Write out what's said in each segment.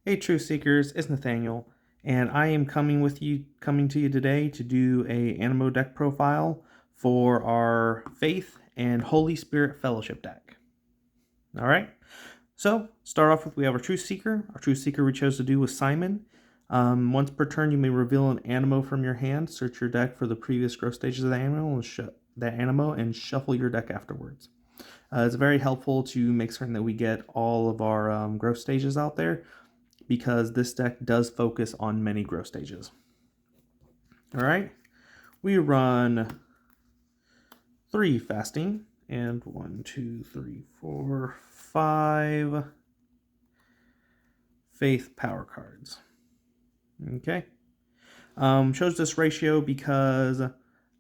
Hey Truth Seekers, it's Nathanael, and I am coming to you today to do a Animo deck profile for our Faith and Holy Spirit Fellowship deck. All right, so start off with we have our Truth Seeker. Our Truth Seeker we chose to do was Simon. Once per turn, you may reveal an Animo from your hand. Search your deck for the previous growth stages of the Animo and shuffle your deck afterwards. It's very helpful to make certain that we get all of our growth stages out there, because this deck does focus on many growth stages. All right, we run 3 fasting and 1, 2, 3, 4, 5 faith power cards. Okay, chose this ratio because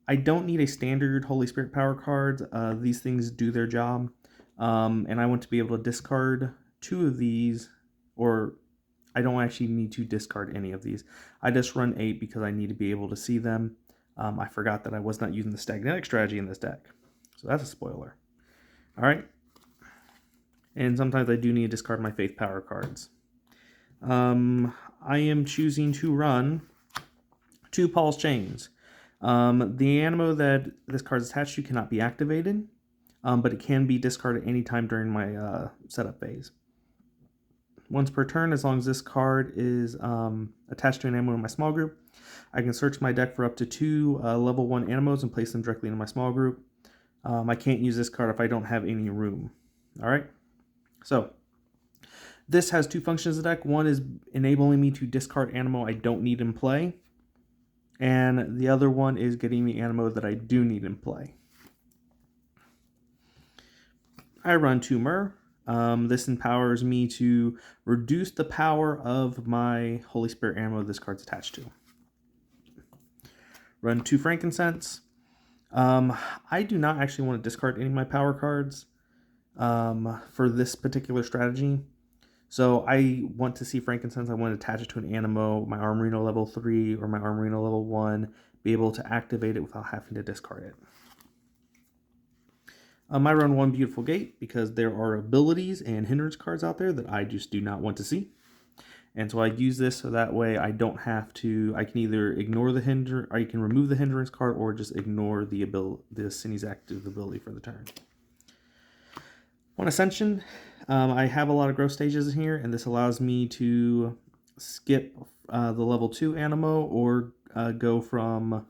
I don't need a standard Holy Spirit power cards. These things do their job, and I want to be able to discard 2 of these, or I don't actually need to discard any of these. I just run 8 because I need to be able to see them. I forgot that I was not using the stagnatic strategy in this deck, so that's a spoiler. All right, and sometimes I do need to discard my faith power cards. I am choosing to run 2 Paul's Chains. The Animo that this card is attached to cannot be activated, but it can be discarded anytime during my setup phase. Once per turn, as long as this card is attached to an Animo in my small group, I can search my deck for up to 2 level 1 Animos and place them directly into my small group. I can't use this card if I don't have any room. All right, so this has 2 functions of the deck. One is enabling me to discard Animo I don't need in play, and the other one is getting the Animo that I do need in play. I run 2 Myrrh. This empowers me to reduce the power of my Holy Spirit Animo this card's attached to. Run 2 Frankincense. I do not actually want to discard any of my power cards for this particular strategy. So I want to see Frankincense. I want to attach it to an Animo, my Armorino level 3 or my Armorino level 1, be able to activate it without having to discard it. I run 1 Beautiful Gate because there are abilities and hindrance cards out there that I just do not want to see. And so I use this so that way I don't have to, I can either ignore the hindrance, or I can remove the hindrance card, or just ignore the Cine's active ability for the turn. On Ascension, I have a lot of growth stages here, and this allows me to skip the level 2 Animo, or go from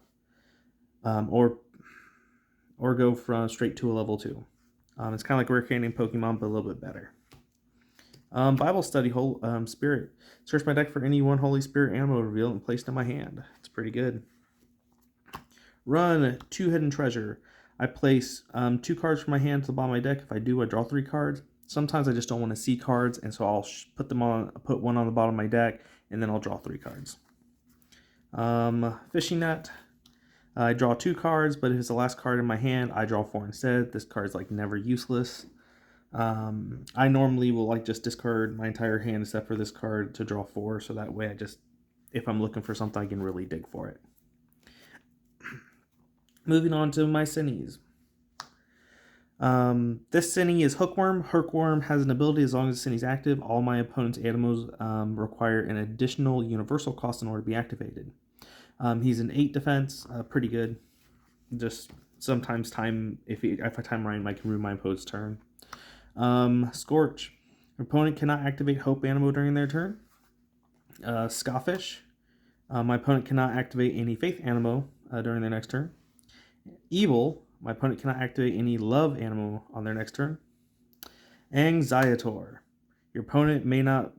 straight to a level 2. It's kind of like Rare Candy Pokemon, but a little bit better. Bible Study Spirit. Search my deck for any 1 Holy Spirit Animo reveal and place it in my hand. It's pretty good. Run 2 Hidden Treasure. I place 2 cards from my hand to the bottom of my deck. If I do, I draw 3 cards. Sometimes I just don't want to see cards, and so I'll put 1 on the bottom of my deck, and then I'll draw 3 cards. Fishing Net. I draw 2 cards, but if it's the last card in my hand, I draw 4 instead. This card's like never useless. I normally will just discard my entire hand except for this card to draw 4, so that way if I'm looking for something, I can really dig for it. Moving on to my Cine's. This Cine is Hookworm. Hookworm has an ability: as long as the Cine's active, all my opponent's Animos require an additional universal cost in order to be activated. He's an 8 defense, pretty good. Just sometimes if I time right, I can ruin my opponent's turn. Scorch. Your opponent cannot activate Hope Animo during their turn. Scoffish. My opponent cannot activate any Faith Animo during their next turn. Evil. My opponent cannot activate any Love Animo on their next turn. Anxiator. Your opponent may not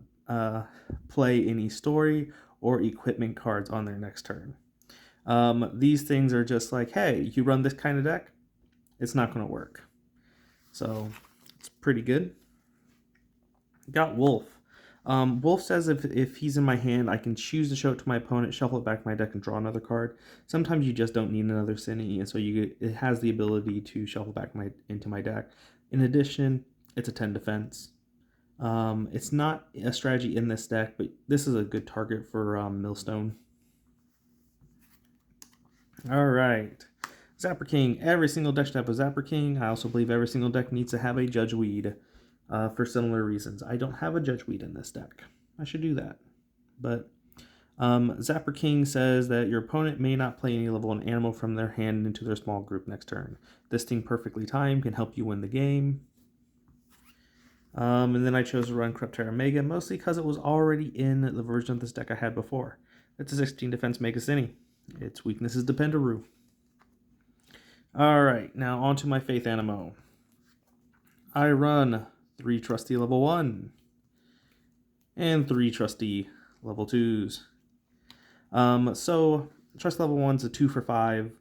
play any story or equipment cards on their next turn. These things are just like, hey, you run this kind of deck, it's not going to work. So it's pretty good. Got Wolf. Wolf says if he's in my hand, I can choose to show it to my opponent, shuffle it back to my deck, and draw another card. Sometimes you just don't need another Cine, and so it has the ability to shuffle back into my deck. In addition, it's a 10 defense. It's not a strategy in this deck, but this is a good target for Millstone. All right. Zapper King. Every single deck should have a Zapper King. I also believe every single deck needs to have a Judge Weed for similar reasons. I don't have a Judge Weed in this deck. I should do that. But Zapper King says that your opponent may not play any level 1 Animo from their hand into their small group next turn. This thing perfectly timed can help you win the game. And then I chose to run Corrupt Terra Mega, mostly because it was already in the version of this deck I had before. It's a 16 defense Mega Cine. Its weakness is Dependaroo. Alright, now on to my Faith Animo. I run 3 Trusty Level 1 and 3 Trusty Level 2s. So Trust Level 1's a 2 for 5,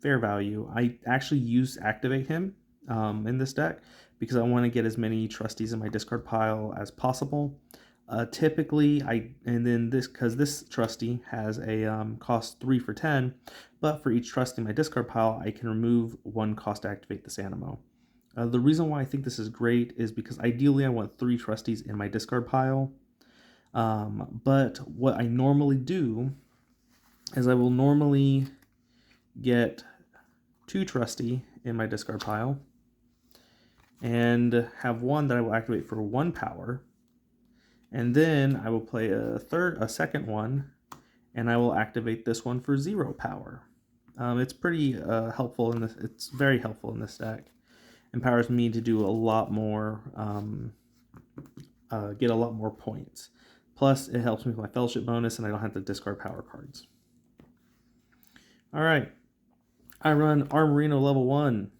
fair value. I actually activate him in this deck because I want to get as many Trusties in my discard pile as possible. Typically, because this Trusty has a cost 3 for 10, but for each Trusty in my discard pile, I can remove 1 cost to activate this Animo. The reason why I think this is great is because ideally I want 3 Trusties in my discard pile. But what I normally do is I will normally get 2 Trusty in my discard pile and have 1 that I will activate for 1 power, and then I will play a second one, and I will activate this one for 0 power. It's pretty helpful in this. It's very helpful in this deck. Empowers me to do a lot more, get a lot more points. Plus, it helps me with my fellowship bonus, and I don't have to discard power cards. Alright, I run Armorino Level 1.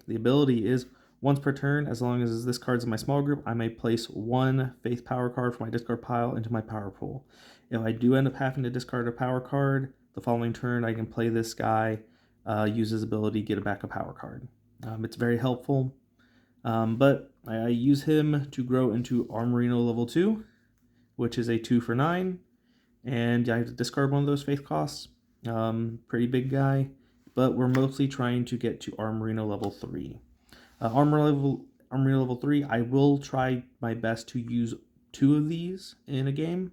The ability is once per turn, as long as this card's in my small group, I may place 1 Faith power card from my discard pile into my power pool. If I do end up having to discard a power card, the following turn I can play this guy, use his ability, get a backup power card. It's very helpful, but I use him to grow into Armorino Level 2, which is a 2 for 9, and I have to discard one of those Faith costs. Pretty big guy, but we're mostly trying to get to Armorino Level 3. Armorino Level 3, I will try my best to use 2 of these in a game.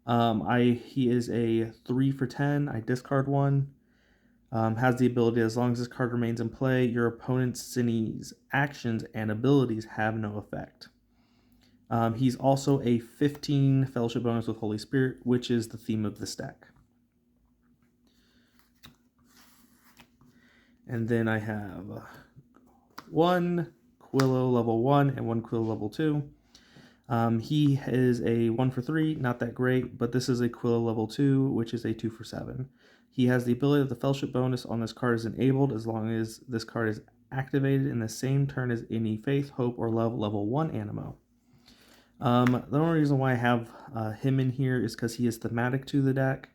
He is a 3 for 10, I discard 1. Has the ability, as long as this card remains in play, your opponent's Cine's actions and abilities have no effect. He's also a 15 Fellowship bonus with Holy Spirit, which is the theme of this deck. And then I have 1 Quillo Level 1 and 1 Quillo Level 2. He is a 1 for 3, not that great, but this is a Quillo Level 2, which is a 2 for 7. He has the ability that the Fellowship bonus on this card is enabled as long as this card is activated in the same turn as any Faith, Hope, or Love Level 1 Animo. The only reason why I have him in here is because he is thematic to the deck.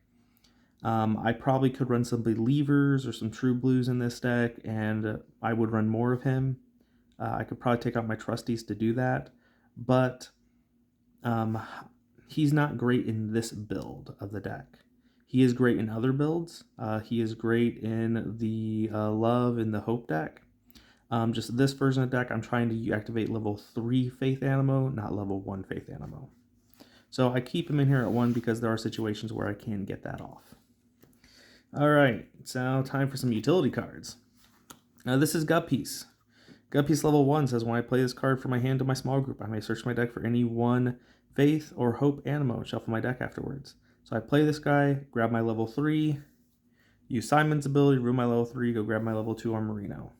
I probably could run some Believers or some True Blues in this deck, and I would run more of him. I could probably take out my Trusties to do that, but he's not great in this build of the deck. He is great in other builds. He is great in the Love and the Hope deck. Just this version of the deck, I'm trying to activate level 3 Faith Animo, not level 1 Faith Animo. So I keep him in here at 1 because there are situations where I can get that off. Alright, it's now time for some utility cards. Now this is Gut Piece. Gut Piece level 1 says when I play this card from my hand to my small group, I may search my deck for any 1 Faith or Hope Animo and shuffle my deck afterwards. So I play this guy, grab my level 3, use Simon's ability, room my level 3, go grab my level 2 Armorino.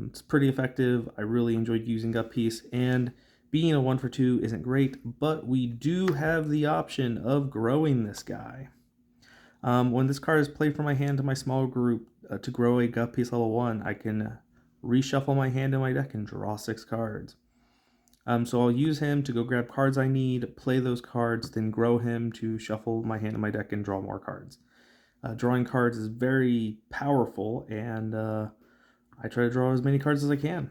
It's pretty effective. I really enjoyed using Gut Piece, and being a 1 for 2 isn't great, but we do have the option of growing this guy. When this card is played from my hand to my small group to grow a Gut Piece level 1, I can reshuffle my hand in my deck and draw 6 cards. So I'll use him to go grab cards I need, play those cards, then grow him to shuffle my hand in my deck and draw more cards. Drawing cards is very powerful, and I try to draw as many cards as I can.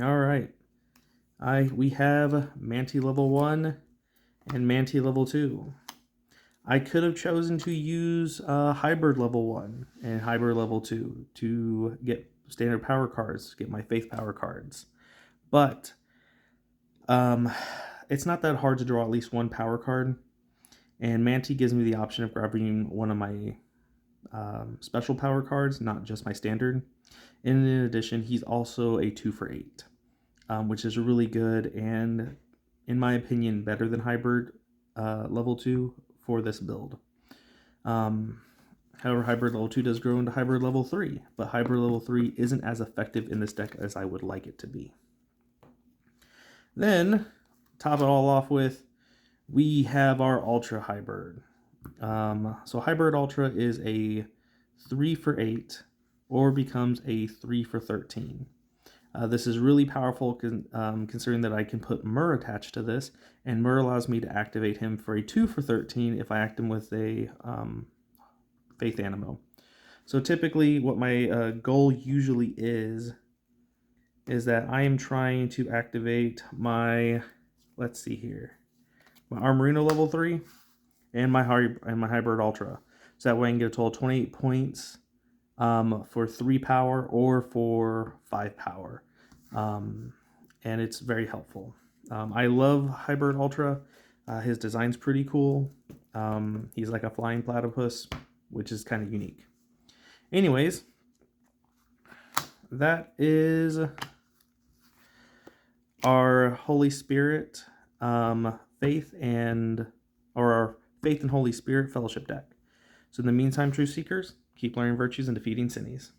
Alright. We have Manti level 1 and Manti level 2. I could have chosen to use Hybird level 1 and Hybird level 2 to get standard power cards, get my Faith power cards. But it's not that hard to draw at least 1 power card, and Manti gives me the option of grabbing one of my special power cards, not just my standard. And in addition, he's also a 2 for 8, which is really good, and in my opinion, better than Hybird level 2 for this build. However, Hybird level 2 does grow into Hybird level 3, but Hybird level 3 isn't as effective in this deck as I would like it to be. Then, top it all off with, we have our Ultra Hybird. So Hybird Ultra is a 3 for 8 or becomes a 3 for 13. This is really powerful considering that I can put Mur attached to this, and Mur allows me to activate him for a 2 for 13 if I act him with a Faith Animo. So typically what my goal usually is that I am trying to activate my, let's see here, my Armorino level 3 and my Hybird Ultra. So that way I can get a total of 28 points for 3 power or for 5 power. And it's very helpful. I love Hybird Ultra. His design's pretty cool. He's like a flying platypus, which is kind of unique. Anyways, that is our Holy Spirit Faith and Holy Spirit Fellowship deck. So in the meantime, Truth Seekers, keep learning virtues and defeating sinnies.